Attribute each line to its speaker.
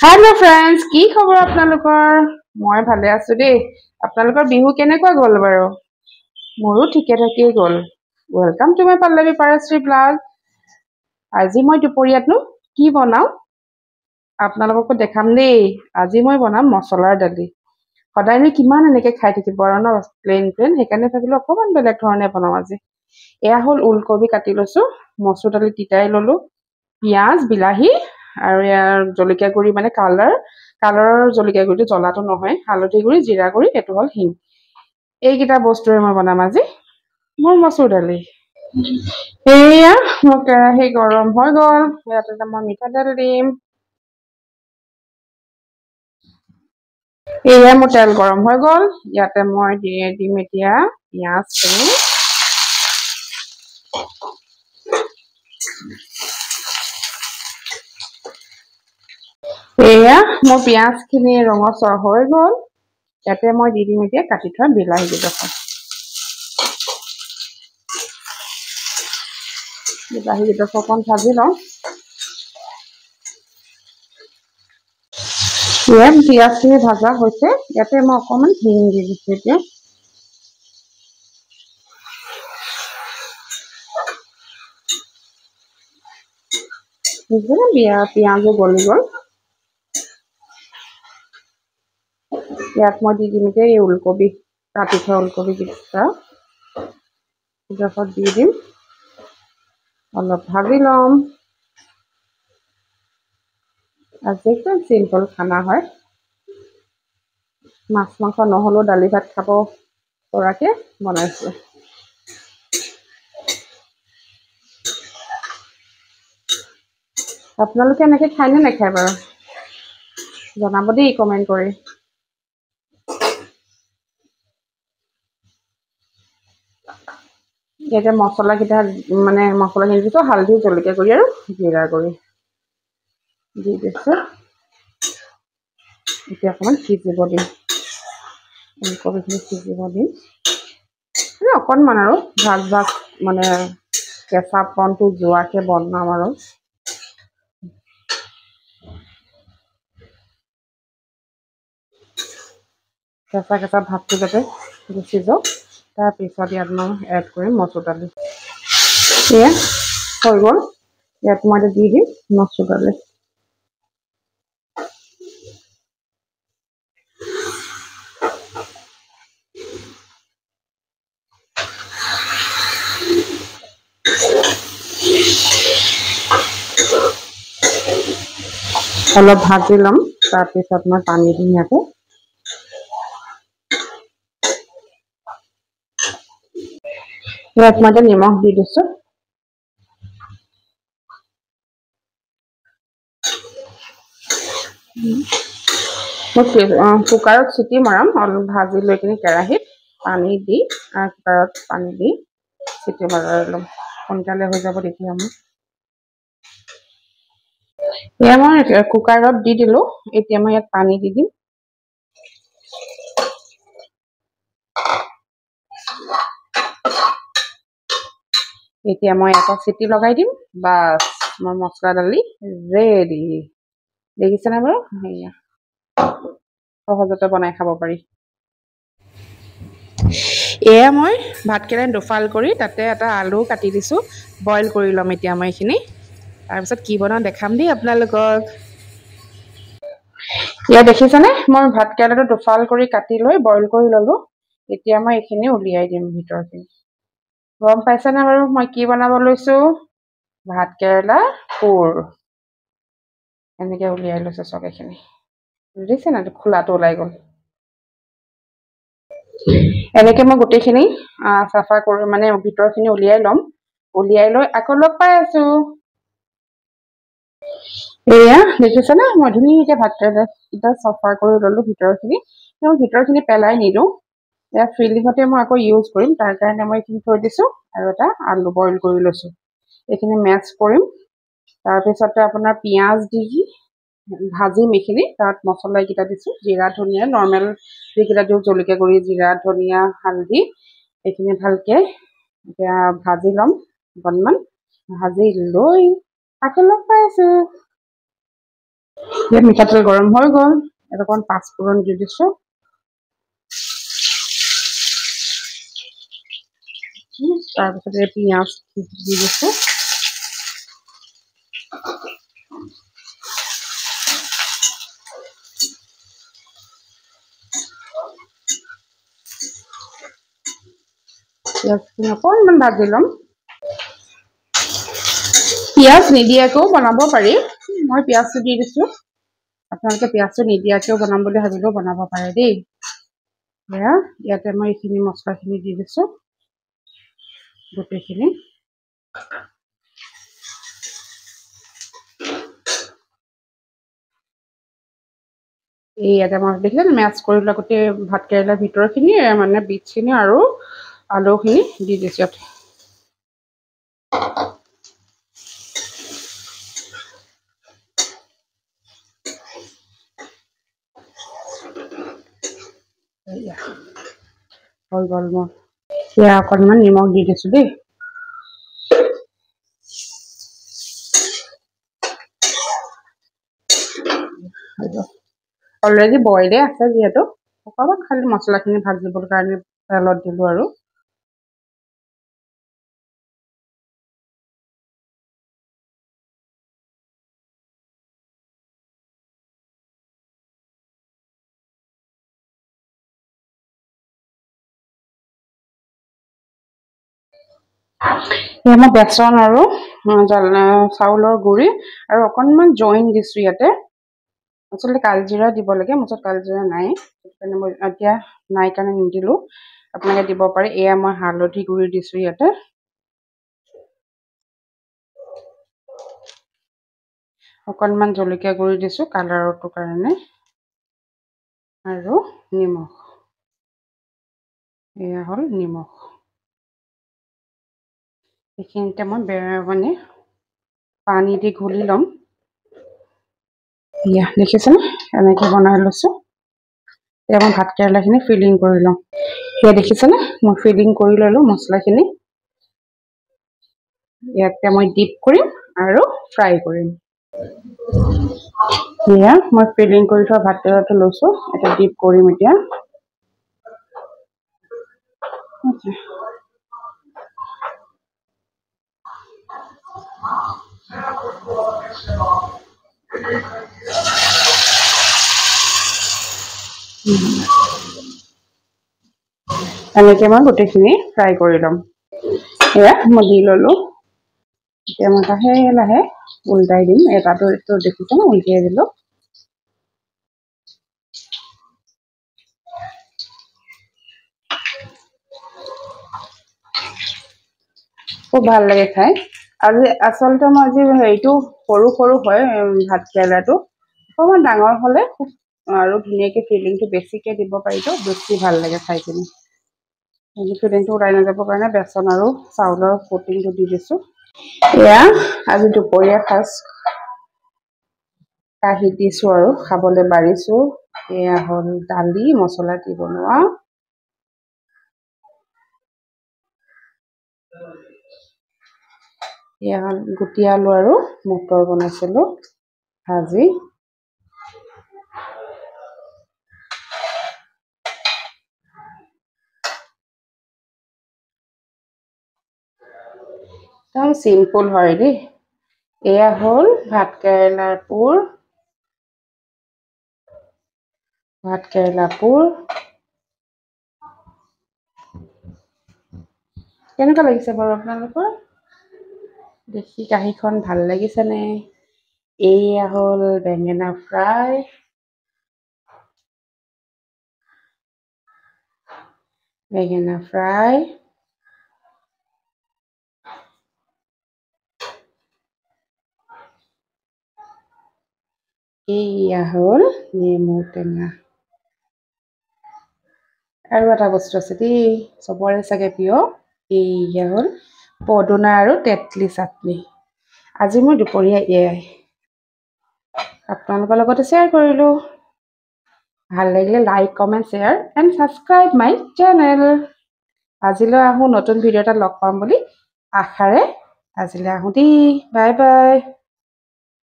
Speaker 1: Hello friends की खबर आपनालोकर মই ভালে আছো দেই आपनालोकर বিহু কেনেকুৱা গল বাৰু মোৰো ঠিকে থাকে গল welcome to my Pallavi Parashri blog আজি মই দুপৰীয়াটো কি বনাও आपनालोকক দেখাম দেই আজি মই বনাম মছলাৰ দালি সদায়নো কিমান এনেকে খাই থাকিব আৰু ন প্লেন সেইকাৰণে ভাবিলো অকমান বেলেগ ধৰণে বনাও আজি এয়া হল ওলকবি কাটি লৈছো মচুৰ দালি তিতাই ললো পিয়াজ বিলাহী আৰু ইয়াৰ জলকীয়া গুৰি মানে কালাৰৰ জলকীয়া গুৰিটো জ্বলাটো নহয় হালধি গুৰি জিৰা গুৰি এটো হল হিং এইকিটা বস্তুৰে মই বনাম আজি মোৰ মচুৰ দালি এয়া মোৰ কেৰাহী গৰম হৈ গল ইয়াতে মই মিঠাতেল দিম এয়া মোৰ তেল গৰম হৈ গল ইয়াতে মই দিম এতিয়া পিয়াজখিনি এয়া মোৰ পিয়াজখিনি ৰঙচুৱা হৈ গল ইয়াতে মই দিম এতিয়া কাটি থোৱা বিলাহী কেইটা অকণ ভাজি লওঁ পিয়াজখিনি ভাজা হৈছে ইয়াতে মই অকণমান হিং দি দিছো এতিয়া পিয়াজো গলি গল ইয়াত মই দি দিম এতিয়া এই ওলকবি কাটি থোৱা ওলকবি কেইটা দি দিম অলপ ভাজি লম আজি একদম চিম্পল খানা হয় মাছ মাংস নহলেও দালি ভাত খাব পৰাকে বনাইছো আপোনালোকে এনেকে খায় নে নাখায় বাৰু জনাব দেই কমেন্ট কৰি এটা মছলা কিটা মানে মছলাখিনি দিছো হালধি জলকীয়া গুৰি আৰু জিৰা গুৰি দি দিছো এতিয়া অকণমান সিজিব দিম ওলকবিখিনি সিজিব দিম অকণমান আৰু ভাজ মানে কেঁচা পনটো যোৱাকে বনাম আৰু কেঁচা ভাতটো যাতে গুচি যাওক তাৰপিছত ইয়াত মই এড কৰিম মচুৰ দালি এয়া হৈ গ'ল ইয়াত মই দি দিম মচুৰ দালি অলপ ভাজি লম তাৰপিছত মই পানী দিম ইয়াতে ইয়াত মই নিমখ দি দিছো কুকাৰত চিটি মৰাম অলপ ভাজি লৈ কিনে কেৰাহীত পানী দি কুকাৰত পানী দি চিটি মৰাই ল'ম সোনকালে হৈ যাব তেতিয়া মই এয়া মই কুকাৰত দি দিলো এতিয়া মই ইয়াত পানী দি দিম এতিয়া মই এটা চিটি লগাই দিম বাস মোৰ মছলা দালি ৰেডি দেখিছেনে বাৰু হেয়া সহজতে বনাই খাব পাৰি এয়া মই ভাতকেৰেলা দুফাল কৰি তাতে এটা আলু কাটি দিছো বইল কৰি লম এতিয়া মই এইখিনি তাৰপিছত কি বনাও দেখাম দেই আপোনালোকক ইয়া দেখিছেনে মই ভাতকেৰেলাটো দুফাল কৰি কাটি লৈ বইল কৰি ললো এতিয়া মই এইখিনি উলিয়াই দিম ভিতৰখিনি গম পাইছেনে বাৰু মই কি বনাব লৈছো ভাতকেৰেলা পুৰ এনেকে উলিয়াই লৈছো সব এইখিনি বুজিছে না খোলাটো ওলাই গল এনেকে মই গোটেইখিনি সাফা কৰি মানে ভিতৰখিনি উলিয়াই লম উলিয়াই লৈ আকৌ লগ পাই আছো এয়া দেখিছেনে মই ধুনীয়াকৈ ভাতকেৰেলা সাফা কৰি ললো ভিতৰখিনি পেলাই নিদিওঁ এয়া ফিলিঙতে মই আকৌ ইউজ কৰিম তাৰ কাৰণে মই এইখিনি থৈ দিছো আৰু এটা আলু বইল কৰি লৈছো এইখিনি মেচ কৰিম তাৰপিছতে আপোনাৰ পিয়াজ দি ভাজিম এইখিনি তাত মছলা কিটা দিছো জিৰা ধনিয়া নৰমেল যিকিটা দিও জলকীয়া গুৰি জিৰা ধনিয়া হালধি এইখিনি ভালকে এতিয়া ভাজি লম অকণমান ভাজি লৈ আকৌ লগ পাই আছো ইয়াত মিঠাতেল গৰম হৈ গ'ল, ইয়াত অকণ পাঁচফোৰণ দি দিছোঁ। তাৰপিছতে পিঁয়াজ দি দিছোঁ। পিঁয়াজখিনি অকণমান ভাজি ল'ম। পিঁয়াজ নিদিয়াকৈও বনাব পাৰি, মই পিঁয়াজটো দি দিছোঁ। আপোনালোকে পিঁয়াজটো নিদিয়াকৈও বনাম বুলি ভাবিলেও বনাব পাৰে দেই। এয়া ইয়াতে মই এইখিনি মছলাখিনি দি দিছোঁ গোটেইখিনি। এই ইয়াতে মই দেখিলে মেচ কৰি লোৱা গোটেই ভাত কেৰেলাৰ ভিতৰখিনি মানে বিটখিনি আৰু আলুখিনি দি দিছোঁ ইয়াত। হৈ গ'ল মোৰ। এতিয়া অকণমান নিমখ দি দিছোঁ দেই। অলৰেডি বইলে আছে যিহেতু, অকণমান খালি মছলাখিনি ভাজিবৰ কাৰণে তেলত দিলোঁ আৰু। মই বেচন আৰু চাউলৰ গুড়ি আৰু অকণমান জইন দিছোঁ ইয়াতে। আচলতে কালজিৰা দিব লাগে, মোৰ ওচৰত কালজিৰা নাই, সেইকাৰণে মই এতিয়া নাই কাৰণে নিদিলোঁ। আপোনালোকে দিব পাৰে। এয়া মই হালধি গুড়ি দিছোঁ ইয়াতে। অকণমান জলকীয়া গুড়ি দিছোঁ কালাৰটোৰ কাৰণে, আৰু নিমখ। এয়া হ'ল নিমখ। এইখিনিতে মই মানে পানী দি ঘুলি ল'ম। এয়া দেখিছেনে, এনেকৈ বনাই লৈছোঁ। এতিয়া মই ভাত কেৰেলাখিনি ফিলিং কৰি লওঁ। এয়া দেখিছেনে, মই ফিলিং কৰি ল'লোঁ মছলাখিনি। ইয়াতে মই ডিপ কৰিম আৰু ফ্ৰাই কৰিম। এয়া মই ফিলিং কৰি থোৱা ভাত কেৰেলাটো লৈছোঁ, এটা ডিপ কৰিম এতিয়া। এনেকৈ মই গোটেইখিনি ফ্ৰাই কৰি ল'ম। এয়া মই দি ল'লোঁ। এতিয়া মই লাহে লাহে উল্টাই দিম। এটাটো দেখিছোঁ ন, উল্টিয়াই দিলোঁ। খুব ভাল লাগে খাই। আজি আচলতে মই আজি হেৰিটো সৰু সৰু হয় ভাত কেৰেলাটো, অকণমান ডাঙৰ হ'লে খুব আৰু ধুনীয়াকৈ ফিলিংটো বেছিকৈ দিব পাৰিতো বেছি ভাল লাগে খাই কিনি। ফিলিংটো ওলাই নাযাবৰ কাৰণে বেচন আৰু চাউলৰ কোটিংটো দি দিছোঁ। এয়া আজি দুপৰীয়া সাজ কাঁহীত দিছোঁ আৰু খাবলৈ বাঢ়িছোঁ। এয়া হ'ল দালি, মছলা দি বনোৱা। এয়া হ'ল গুটি আলু আৰু মটৰ বনাইছিলোঁ ভাজি। একদম চিম্পুল হয় দেই। এয়া হ'ল ভাত কেৰেলাৰ পুৰ। ভাত কেৰেলা পুৰ কেনেকুৱা লাগিছে বাৰু আপোনালোকৰ? দেখি কাঁহীখন ভাল লাগিছেনে? এয়া হ'ল বেঙেনা ফ্ৰাই। বেঙেনা ফ্ৰাই। এয়া হ'ল নেমু টেঙা। আৰু এটা বস্তু আছে দেই, চবৰে চাগে প্ৰিয়। এয়া হ'ল পদুনা আৰু তেতলি চাটনি। আজি মই দুপৰীয়া এয়াই আপোনালোকৰ লগতে শ্বেয়াৰ কৰিলোঁ। ভাল লাগিলে like, comment, share and subscribe my channel. আজিলৈ আহোঁ নতুন ভিডিঅ' এটা লগ পাম বুলি আশাৰে। আজিলৈ আহোঁ দেই, বাই বাই।